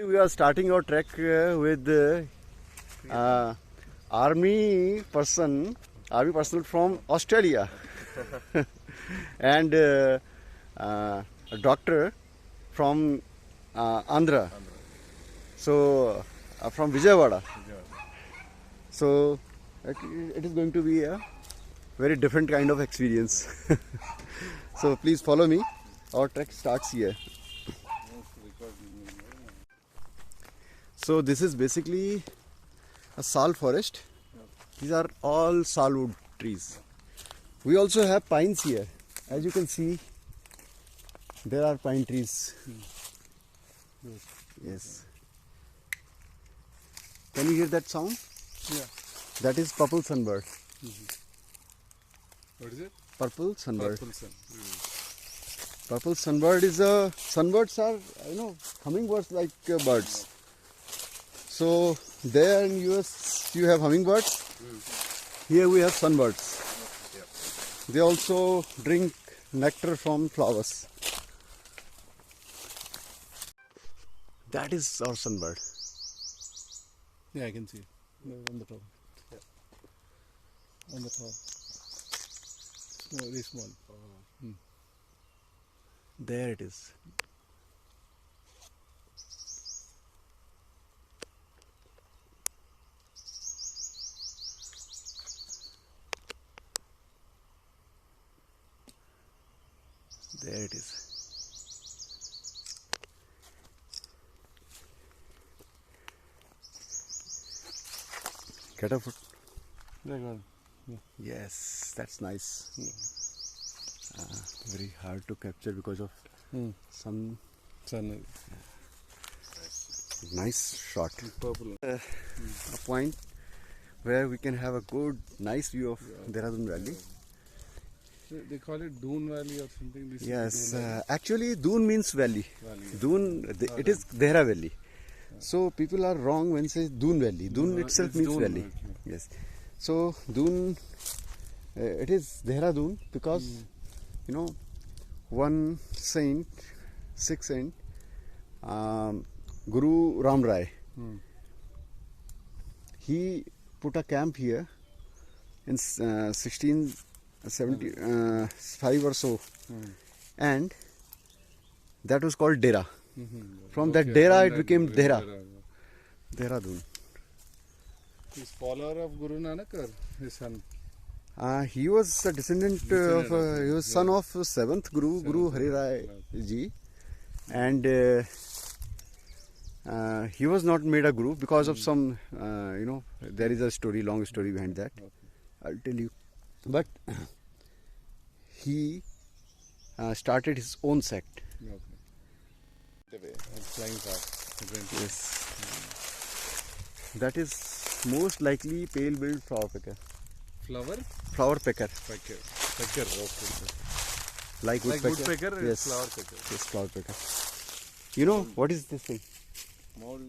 We are starting our trek with army person from Australia, and a doctor from Andhra. So from Vijayawada. So it is going to be a very different kind of experience. So please follow me. Our trek starts here. So this is basically a sal forest. These are all salwood trees. We also have pines here. As you can see, there are pine trees. Yes. Can you hear that sound? Yeah. That is purple sunbird. What is it? Purple sunbird. Purple sun. Purple sunbird is a sunbirds are hummingbirds like birds. So there in US you have hummingbirds. Here we have sunbirds. They also drink nectar from flowers. That is our sunbird. Yeah, I can see it. On the top. Yeah. On the top. Very small. There it is. There it is. Get a foot. Yeah, got it. Yes, that's nice. Very hard to capture because of some Sun. nice shot. Purple. A point where we can have a good, nice view of Dehradun Valley. They call it Doon Valley or something. This Yes, is Doon Valley. actually Doon means valley. Valley. Doon, it is Dehra Valley. So people are wrong when say Doon Valley. Doon itself it's means Doon, valley. okay. Yes. So Doon, it is Dehradun because one saint, Sikh saint, Guru Ram Rai, he put a camp here in 1675 or so, and that was called Dera. From that Dera it became Dehra. Dehradun. He's follower of Guru Nanak or his son? He was a descendant of, he was son of 7th Guru, Guru Hari Rai ji, and he was not made a guru because of some, there is a story, long story behind that. I'll tell you. But he started his own sect. Okay. Flying car. Yes. That is most likely pale-billed flower pecker. Flower? Flower pecker. Pecker. Pecker. Okay. Like Like woodpecker. woodpecker, it's Yes. flower pecker. Yes, flower pecker. You know what is this thing? Mold.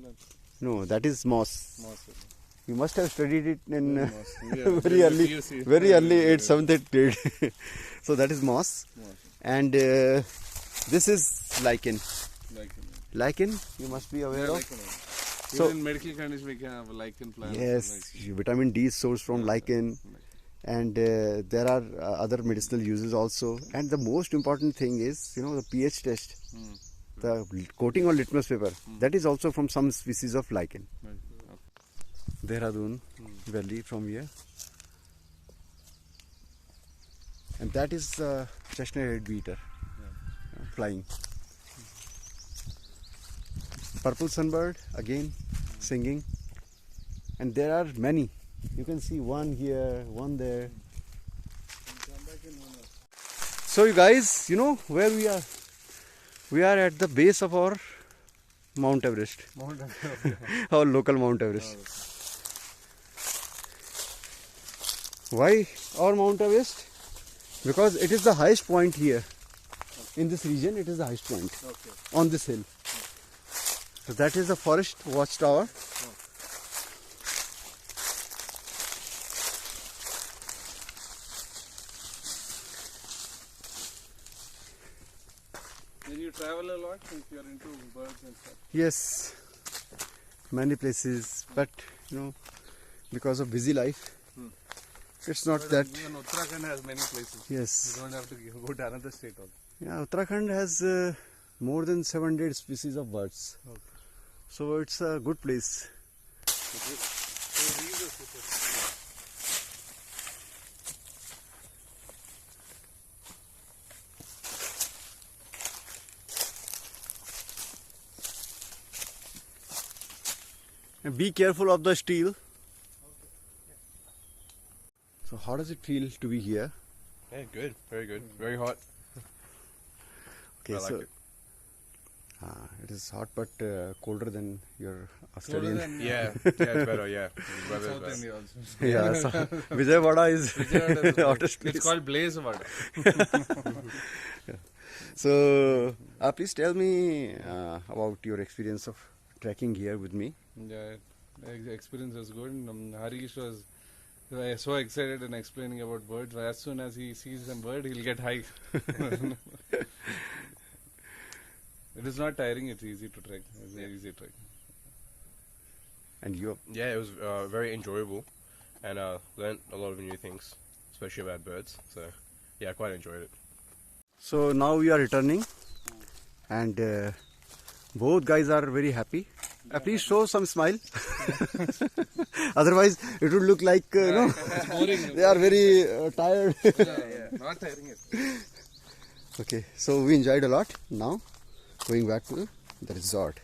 No, that is moss. Moss. You must have studied it in Moss. Yeah, very early, PUC. very early 8th, 7th, 8th grade. So that is moss, and this is lichen. Lichen, you must be aware of. So- Even in medical conditions we can have lichen plant. Yes, vitamin D is sourced from lichen, and there are other medicinal uses also. And the most important thing is, the pH test, the coating on litmus paper. That is also from some species of lichen. Dehradun Valley from here, and that is chestnut-headed beater flying. Purple sunbird again singing, and there are many. You can see one here, one there. So you guys, you know where we are? We are at the base of our Mount Everest, our local Mount Everest. Why our Mount Everest? Because it is the highest point here. In this region, it is the highest point on this hill. So that is the forest watchtower. Then you travel a lot since you are into birds and stuff. Yes, many places, but because of busy life, it's not that. Even Uttarakhand has many places. Yes. You don't have to go to another state also. Yeah, Uttarakhand has more than 700 species of birds. Okay. So it's a good place. And be careful of the steel. So how does it feel to be here? Yeah, good. Very good. Very hot. Okay, I like it. It is hot but colder than your Australian. Yeah, it's better. Yeah, the weather is South better. India also. Yeah, so Vijayawada is hottest place. It's called Blazewada. So please tell me about your experience of trekking here with me. Yeah, the experience was good. Harish was so excited and explaining about birds. As soon as he sees a bird, he'll get high. It is not tiring, it's easy to trek. It's very easy trek. And you? Yeah, it was very enjoyable, and learned a lot of new things, especially about birds. So yeah, I quite enjoyed it. So now we are returning, and both guys are very happy. Please show some smile. Otherwise, it would look like It's boring. they are very tired. Not tiring. Okay, so we enjoyed a lot. Now going back to the resort.